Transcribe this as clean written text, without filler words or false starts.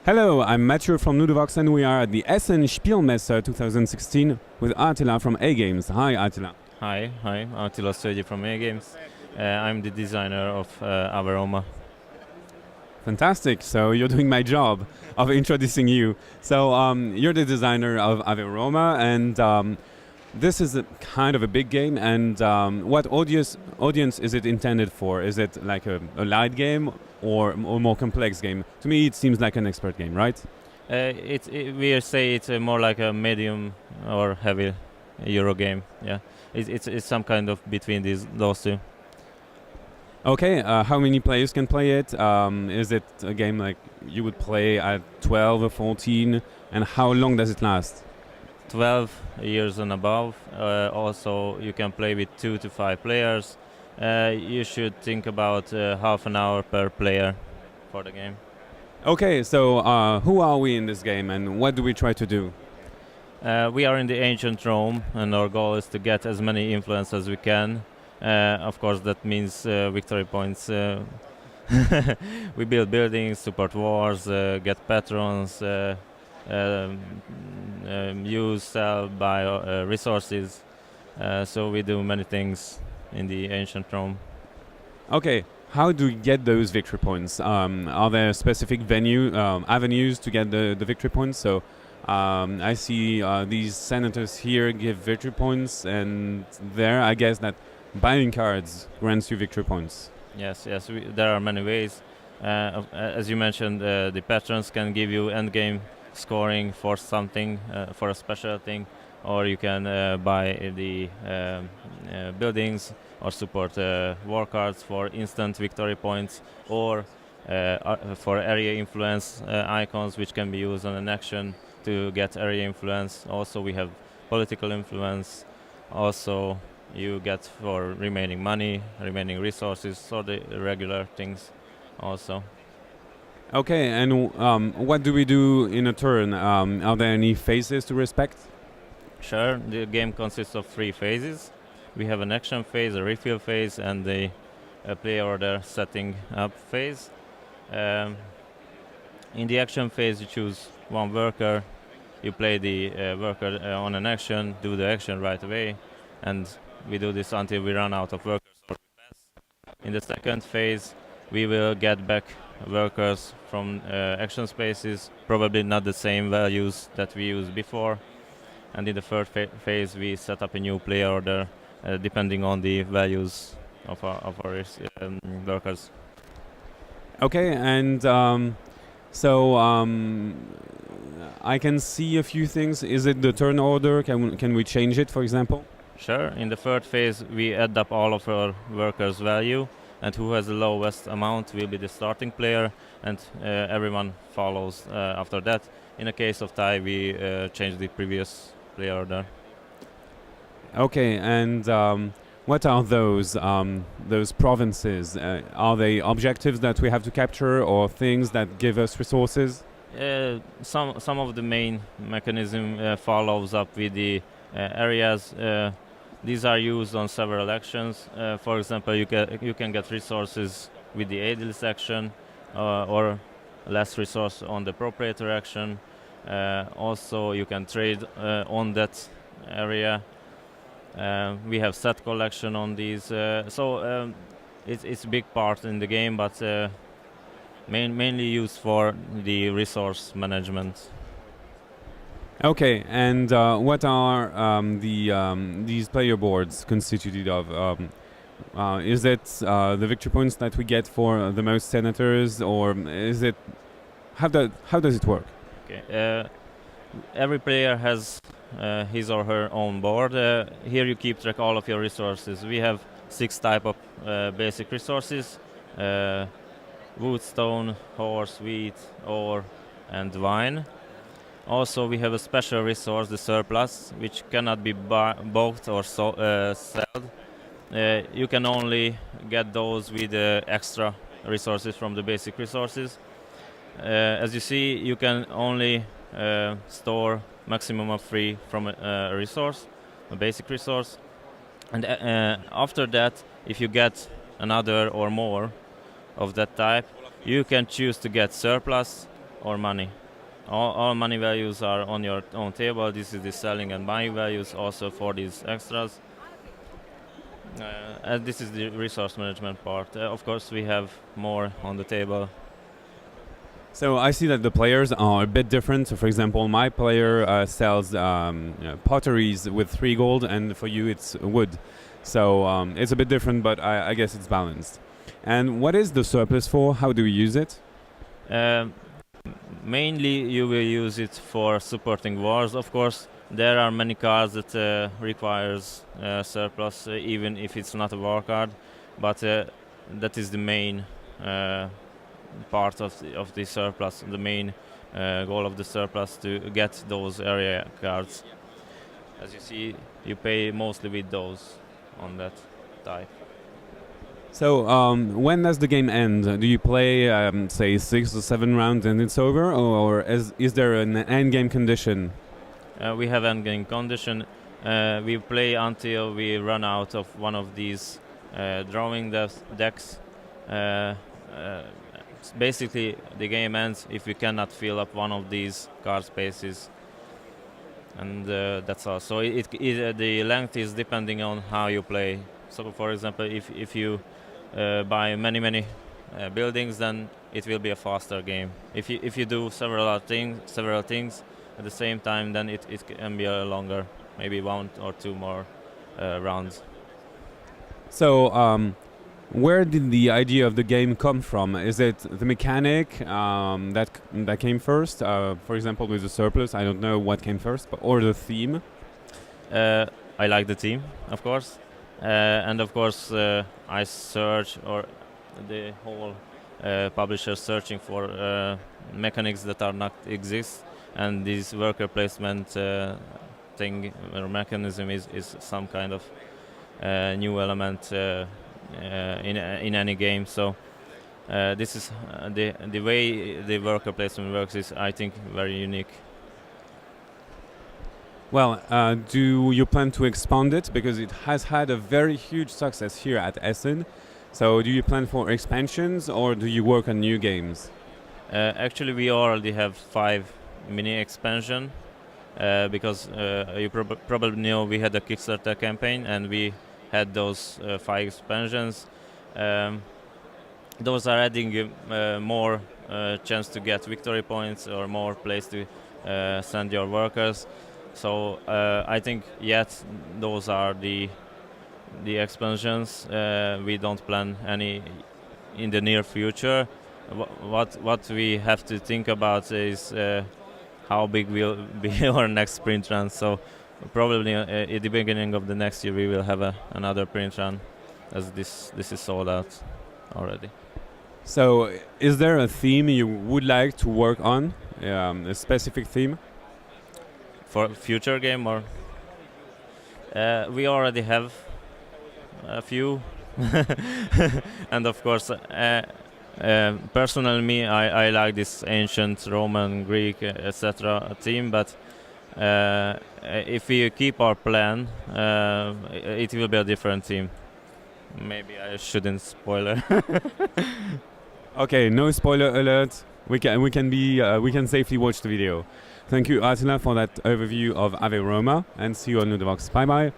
Hello, I'm Mathieu from Ludovox and we are at the Essen Spiel 2016 with Attila from A Games. Hi Attila. Hi, I'm Attila Szörgyi from A Games. I'm the designer of Ave Roma. Fantastic, so you're doing my job of introducing you. So you're the designer of Ave Roma and this is a kind of a big game, and what audience is it intended for? Is it like a light game or a more complex game? To me it seems like an expert game, right? We say it's more like a medium or heavy Euro game. Yeah, it's some kind of between those two. Okay, how many players can play it? Is it a game like you would play at 12 or 14? And how long does it last? 12 years and above. Also, you can play with 2 to 5 players. You should think about half an hour per player for the game. Okay, so who are we in this game and what do we try to do? We are in the ancient Rome, and our goal is to get as many influence as we can. Of course, that means victory points. We build buildings, support wars, get patrons, use, sell, buy resources. So we do many things in the ancient Rome. Okay, how do we get those victory points? Are there specific avenues to get the victory points? So I see these senators here give victory points, and there I guess that buying cards grants you victory points. Yes, there are many ways. As you mentioned, the patrons can give you endgame scoring for something, for a special thing, or you can buy the buildings or support war cards for instant victory points, or for area influence icons which can be used on an action to get area influence. Also we have political influence. Also you get for remaining money, remaining resources, so the regular things also. Okay, and what do we do in a turn? Are there any phases to respect? Sure, the game consists of 3 phases. We have an action phase, a refill phase, and the play order setting up phase. In the action phase you choose one worker, you play the worker on an action, do the action right away, and we do this until we run out of workers or we pass. In the second phase we will get back workers from action spaces, probably not the same values that we used before. And in the third phase we set up a new play order depending on the values of our workers. Okay, and I can see a few things. Is it the turn order? Can we change it, for example? Sure. In the third phase we add up all of our workers' value, and who has the lowest amount will be the starting player, and everyone follows after that. In a case of tie we change the previous play order. Okay, and what are those provinces? Are they objectives that we have to capture, or things that give us resources? Some of the main mechanism follows up with the areas. These are used on several actions. For example, you can get resources with the Aedilis action, or less resource on the proprietor action. Also, you can trade on that area. We have set collection on these, so it's a big part in the game, but mainly used for the resource management. Okay, and what are these player boards constituted of? Is it the victory points that we get for the most senators, or is it how does it work? Okay, every player has his or her own board. Here you keep track all of your resources. We have 6 type of basic resources: wood, stone, horse, wheat, ore, and wine. Also, we have a special resource, the surplus, which cannot be bought or sold. You can only get those with extra resources from the basic resources. As you see, you can only store maximum of 3 from a resource, a basic resource. And after that, if you get another or more of that type, you can choose to get surplus, or money. All money values are on your own table. This is the selling and buying values also for these extras. And this is the resource management part. Of course, we have more on the table. So I see that the players are a bit different. So for example, my player sells potteries with 3 gold, and for you it's wood. So it's a bit different, but I guess it's balanced. And what is the surplus for? How do we use it? Um, Mainly, you will use it for supporting wars. Of course, there are many cards that requires surplus, even if it's not a war card. But that is the main part of the surplus. The main goal of the surplus to get those area cards. As you see, you pay mostly with those on that type. So when does the game end? Do you play, say, 6 or 7 rounds and it's over, or is there an end game condition? We have end game condition. We play until we run out of one of these drawing decks. Basically, the game ends if we cannot fill up one of these card spaces, and that's all. So the length is depending on how you play. So, for example, if you buy many buildings, then it will be a faster game. If you do several things at the same time, then it can be a longer, maybe 1 or 2 more rounds. So where did the idea of the game come from? Is it the mechanic that came first? For example, with the surplus, I don't know what came first, or the theme? I like the theme, of course. And of course, I search, or the whole publisher searching for mechanics that are not exist, and this worker placement thing or mechanism is some kind of new element in any game. So this is the way the worker placement works is, I think, very unique. Well, do you plan to expand it? Because it has had a very huge success here at Essen. So do you plan for expansions, or do you work on new games? Actually, we already have 5 mini expansion because you probably know we had a Kickstarter campaign and we had those 5 expansions. Those are adding more chance to get victory points or more place to send your workers. So I think yet those are the expansions. We don't plan any in the near future. What we have to think about is how big will be our next sprint run. So probably at the beginning of the next year we will have another print run, as this is sold out already. So is there a theme you would like to work on, a specific theme? For future game, or we already have a few, and of course, personally, me, I like this ancient Roman, Greek, etc. theme. But if we keep our plan, it will be a different theme. Maybe I shouldn't spoiler. Okay, no spoiler alert. We can safely watch the video. Thank you, Attila, for that overview of Ave Roma, and see you on Ludovox. Bye bye.